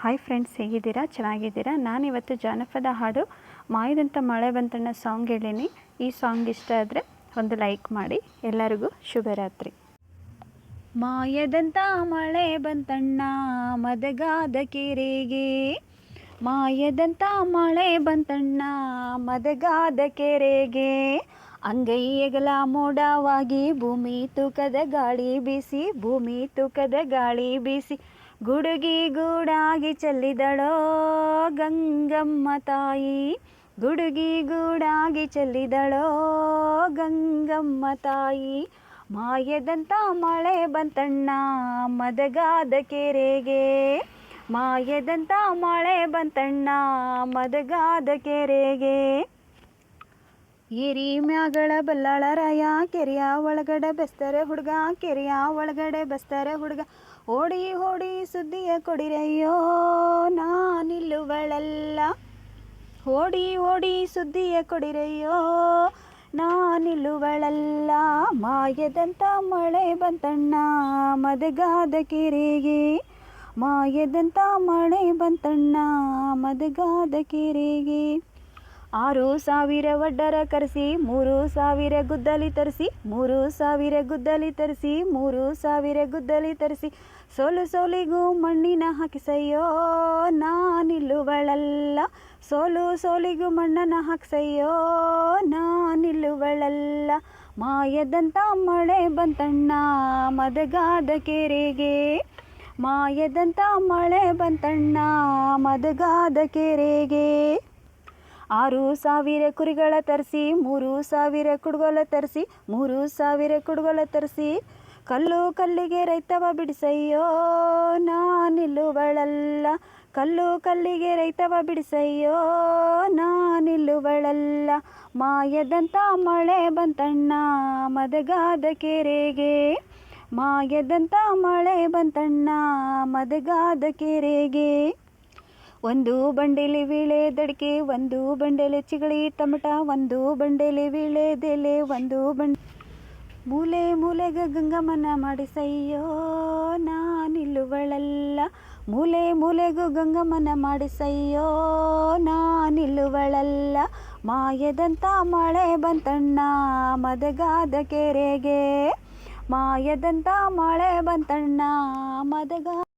Hi friends, ಹೇಗಿದ್ದೀರಾ? ಚೆನ್ನಾಗಿದ್ದೀರಾ? ನಾನಿವತ್ತು ಜಾನಪದ ಹಾಡು ಮಾಯದಂಥ ಮಳೆ ಬಂತಣ್ಣ ಸಾಂಗ್ ಹೇಳೀನಿ. ಈ ಸಾಂಗ್ ಇಷ್ಟ ಆದರೆ ಒಂದು ಲೈಕ್ ಮಾಡಿ. ಎಲ್ಲರಿಗೂ ಶುಭರಾತ್ರಿ. ಮಾಯದಂಥ ಮಳೆ ಬಂತಣ್ಣ ಮದಗಾದ ಕೆರೆಗೆ, ಮಾಯದಂಥ ಮಳೆ ಬಂತಣ್ಣ ಮದಗಾದ ಕೆರೆಗೆ, ಅಂಗೈಯಗಲ ಮೋಡವಾಗಿ ಭೂಮಿ ತೂಕದ ಗಾಳಿ ಬೀಸಿ, ಭೂಮಿ ತೂಕದ ಗಾಳಿ ಬೀಸಿ, ಗುಡುಗಿ ಗೂಡಾಗಿ ಚೆಲ್ಲಿದಳೋ ಗಂಗಮ್ಮ ತಾಯಿ, ಗುಡುಗಿ ಗೂಡಾಗಿ ಚೆಲ್ಲಿದಳೋ ಗಂಗಮ್ಮ ತಾಯಿ. ಮಾಯದಂಥ ಮಳೆ ಬಂತಣ್ಣ ಮದಗಾದ ಕೆರೆಗೆ, ಮಾಯದಂಥ ಮಳೆ ಬಂತಣ್ಣ ಮದಗಾದ ಕೆರೆಗೆ. ಏರಿ ಮ್ಯಾಗಳ ಬಲ್ಲಾಳರಾಯ ಕೆರೆಯ ಒಳಗಡೆ ಬೆಸ್ತಾರೆ ಹುಡುಗ, ಕೆರೆಯ ಒಳಗಡೆ ಬೆಸ್ತಾರೆ ಹುಡುಗ, ಓಡಿ ಓಡಿ ಸುದ್ದಿಯ ಕೊಡಿರಯ್ಯೋ ನಾನಿಲ್ಲುವಳಲ್ಲ, ಓಡಿ ಓಡಿ ಸುದ್ದಿಯ ಕೊಡಿರಯ್ಯೋ ನಾನಿಲ್ಲುವಳಲ್ಲ. ಮಾಯದಂಥ ಮಳೆ ಬಂತಣ್ಣ ಮದಗಾದ ಕೆರೆಗೆ, ಮಾಯದಂಥ ಮಳೆ ಬಂತಣ್ಣ ಮದಗಾದ ಕೆರೆಗೆ. 6,000 ಒಡ್ಡರ ಕರೆಸಿ 3,000 ಗುದ್ದಲಿ ತರಿಸಿ, 3,000 ಗುದ್ದಲಿ ತರಿಸಿ, 3,000 ಗುದ್ದಲಿ ತರಿಸಿ, ಸೋಲು ಸೋಲಿಗೂ ಮಣ್ಣಿನ ಹಾಕಿಸಯ್ಯೋ ನಾನಿಲ್ಲುವಳಲ್ಲ, ಸೋಲು ಸೋಲಿಗೂ ಮಣ್ಣನ್ನು ಹಾಕಿಸಯ್ಯೋ ನಾನಿಲ್ಲುವಳಲ್ಲ. ಮಾಯದಂಥ ಮಳೆ ಬಂತಣ್ಣ ಮದಗಾದ ಕೆರೆಗೆ, ಮಾಯದಂಥ ಮಳೆ ಬಂತಣ್ಣ ಮದಗಾದ ಕೆರೆಗೆ. 6,000 ಕುರಿಗಳ ತರಿಸಿ 3,000 ಕುಡುಗೋಲ ತರಿಸಿ, 3,000 ಕುಡುಗೋಲ ತರಿಸಿ, ಕಲ್ಲು ಕಲ್ಲಿಗೆ ರೈತವ ಬಿಡಿಸಯ್ಯೋ ನಾನಿಲ್ಲುವಳಲ್ಲ, ಕಲ್ಲು ಕಲ್ಲಿಗೆ ರೈತವ ಬಿಡಿಸಯ್ಯೋ ನಾನಿಲ್ಲುವಳಲ್ಲ. ಮಾಯದಂಥ ಮಳೆ ಬಂತಣ್ಣ ಮದಗಾದ ಕೆರೆಗೆ, ಮಾಯದಂಥ ಮಳೆ ಬಂತಣ್ಣ ಮದಗಾದ ಕೆರೆಗೆ. ಒಂದು ಬಂಡೆಲಿ ವೀಳೆ ದಡಿಕೆ, ಒಂದು ಬಂಡೆಲೆ ಚಿಗಳಿ ಟಮಟ, ಒಂದು ಬಂಡೆಲಿ ವೀಳೆದೆಲೆ, ಒಂದು ಮೂಲೆ ಮೂಲೆಗೆ ಗಂಗಮ್ಮನ ಮಾಡಿಸಯ್ಯೋ ನಾನಿಲ್ಲುವಳಲ್ಲ, ಮೂಲೆ ಮೂಲೆಗೂ ಗಂಗಮ್ಮನ ಮಾಡಿಸಯ್ಯೋ ನಾನಿಲ್ಲುವಳಲ್ಲ. ಮಾಯದಂಥ ಮಳೆ ಬಂತಣ್ಣ ಮದಗಾದ ಕೆರೆಗೆ, ಮಾಯದಂಥ ಮಳೆ ಬಂತಣ್ಣ ಮದಗ